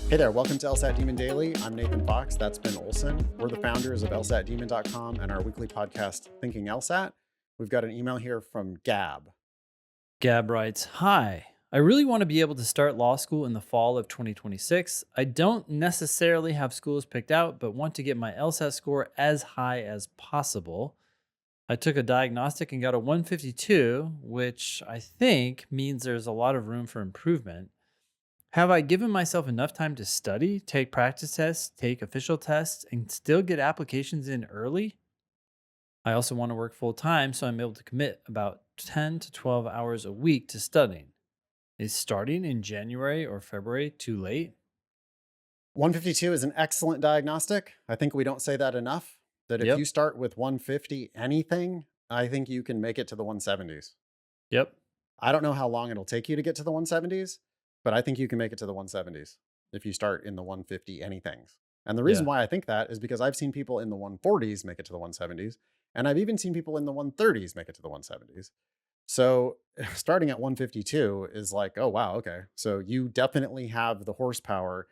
Hey there, welcome to LSAT Demon Daily. I'm Nathan Fox. That's Ben Olson. We're the founders of LSATdemon.com and our weekly podcast, Thinking LSAT. We've got an email here from Gab. Gab writes, "Hi, I really want to be able to start law school in the fall of 2026. I don't necessarily have schools picked out, but want to get my LSAT score as high as possible. I took a diagnostic and got a 152, which I think means there's a lot of room for improvement. Have I given myself enough time to study, take practice tests, take official tests, and still get applications in early? I also want to work full time, so I'm able to commit about 10 to 12 hours a week to studying. Is starting in January or February too late?" 152 is an excellent diagnostic. I think we don't say that enough, that if you Yep. start with 150 anything, I think you can make it to the 170s. Yep. I don't know how long it'll take you to get to the 170s, but I think you can make it to the 170s if you start in the 150 anythings. And the reason Yeah. why I think that is because I've seen people in the 140s make it to the 170s, and I've even seen people in the 130s make it to the 170s. So starting at 152 is like, oh wow, okay. So you definitely have the horsepower.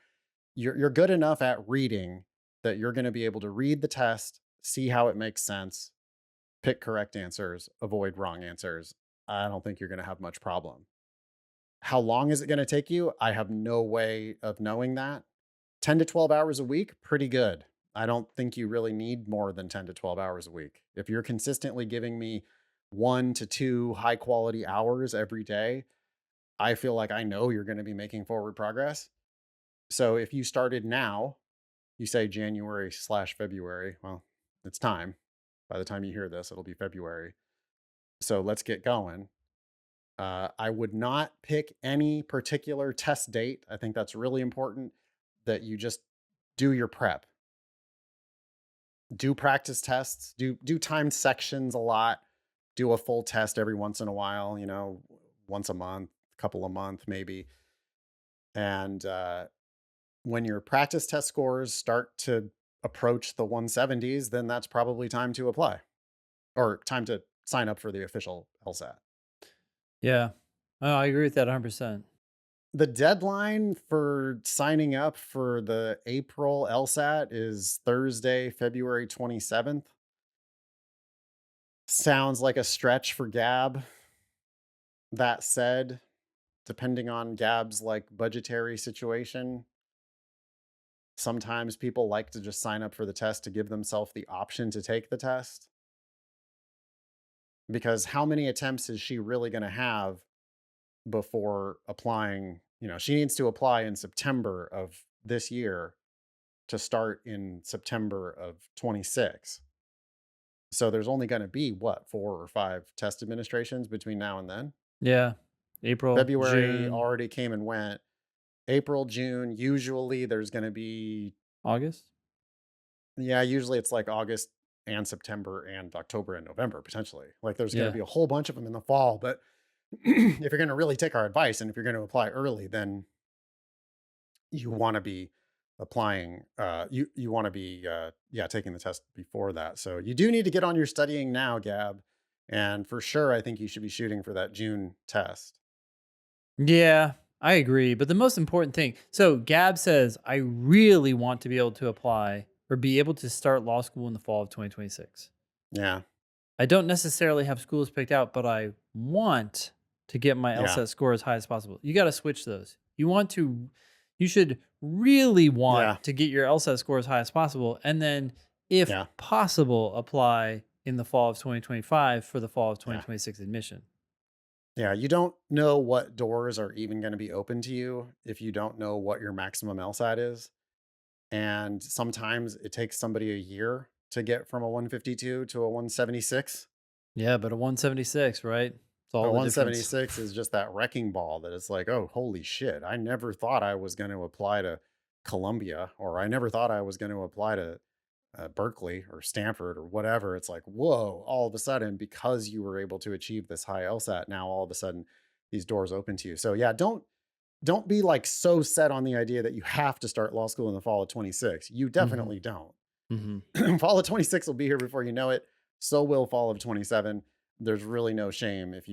You're good enough at reading that you're going to be able to read the test, see how it makes sense, pick correct answers, avoid wrong answers. I don't think you're going to have much problem. How long is it going to take you? I have no way of knowing that. 10 to 12 hours a week, pretty good. I don't think you really need more than 10 to 12 hours a week. If you're consistently giving me 1 to 2 high quality hours every day, I feel like I know you're going to be making forward progress. So if you started now, you say January/February, well, it's time. By the time you hear this, it'll be February. So let's get going. I would not pick any particular test date. I think that's really important that you just do your prep. Do practice tests, do timed sections a lot, do a full test every once in a while, once a month, couple a month maybe. And when your practice test scores start to approach the 170s, then that's probably time to apply or time to sign up for the official LSAT. Yeah. Oh, I agree with that 100%. The deadline for signing up for the April LSAT is Thursday, February 27th. Sounds like a stretch for Gab. That said, depending on Gab's like budgetary situation, sometimes people like to just sign up for the test to give themselves the option to take the test. Because how many attempts is she really going to have before applying? She needs to apply in September of this year to start in September of 26. So there's only going to be what, 4 or 5 test administrations between now and then? Yeah. April, February June, already came and went. April, June, usually there's going to be, August. yeah, usually it's like August and September and October and November potentially. Like there's going to Yeah. be a whole bunch of them in the fall. But if you're going to really take our advice and if you're going to apply early, then you want to be applying you want to be yeah, taking the test before that. So you do need to get on your studying now, Gab. And for sure I think you should be shooting for that June test. Yeah, I agree. But the most important thing, so Gab says, I really want to be able to apply or be able to start law school in the fall of 2026. Yeah. I don't necessarily have schools picked out, but I want to get my Yeah. LSAT score as high as possible. You got to switch those. You should really want Yeah. to get your LSAT score as high as possible. And then, if Yeah. possible, apply in the fall of 2025 for the fall of Yeah. 2026 admission. Yeah, you don't know what doors are even going to be open to you if you don't know what your maximum LSAT is. And sometimes it takes somebody a year to get from a 152 to a 176. Yeah, but a 176, right? It's A all the difference. 176 is just that wrecking ball that it's like, oh, holy shit. I never thought I was going to apply to Columbia, or I never thought I was going to apply to Berkeley or Stanford or whatever. It's like, whoa, all of a sudden, because you were able to achieve this high LSAT, now all of a sudden these doors open to you. So yeah, don't be like so set on the idea that you have to start law school in the fall of 26. You Hmm. definitely don't. Hmm. Fall of 26 will be here before you know it. So will fall of 27. There's really no shame if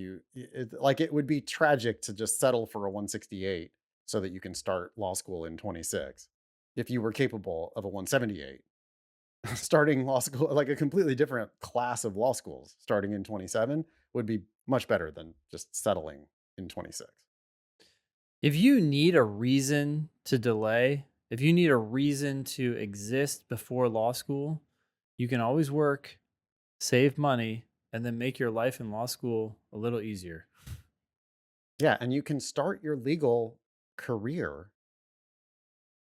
like it would be tragic to just settle for a 168. so that you can start law school in 26. If you were capable of a 178, starting law school, like a completely different class of law schools starting in 27 would be much better than just settling in 26. If you need a reason to delay, if you need a reason to exist before law school, you can always work, save money, and then make your life in law school a little easier. Yeah. And you can start your legal career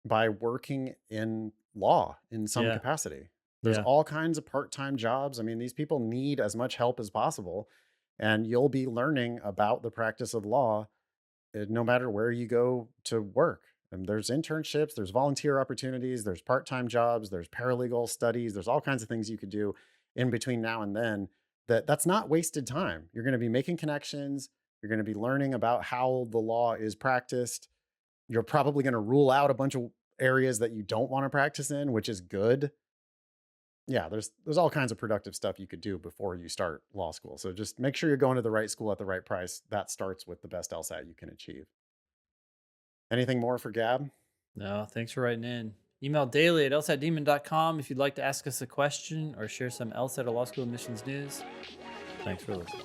by working in law in some Yeah. capacity. There's Yeah. all kinds of part time jobs. I mean, these people need as much help as possible, and you'll be learning about the practice of law no matter where you go to work. And there's internships, there's volunteer opportunities, there's part time jobs, there's paralegal studies, there's all kinds of things you could do in between now and then. That's not wasted time. You're going to be making connections. You're going to be learning about how the law is practiced. You're probably going to rule out a bunch of areas that you don't want to practice in, which is good. Yeah, there's all kinds of productive stuff you could do before you start law school. So just make sure you're going to the right school at the right price. That starts with the best LSAT you can achieve. Anything more for Gab? No, thanks for writing in. Email daily at lsatdemon.com if you'd like to ask us a question or share some LSAT or law school admissions news. Thanks for listening.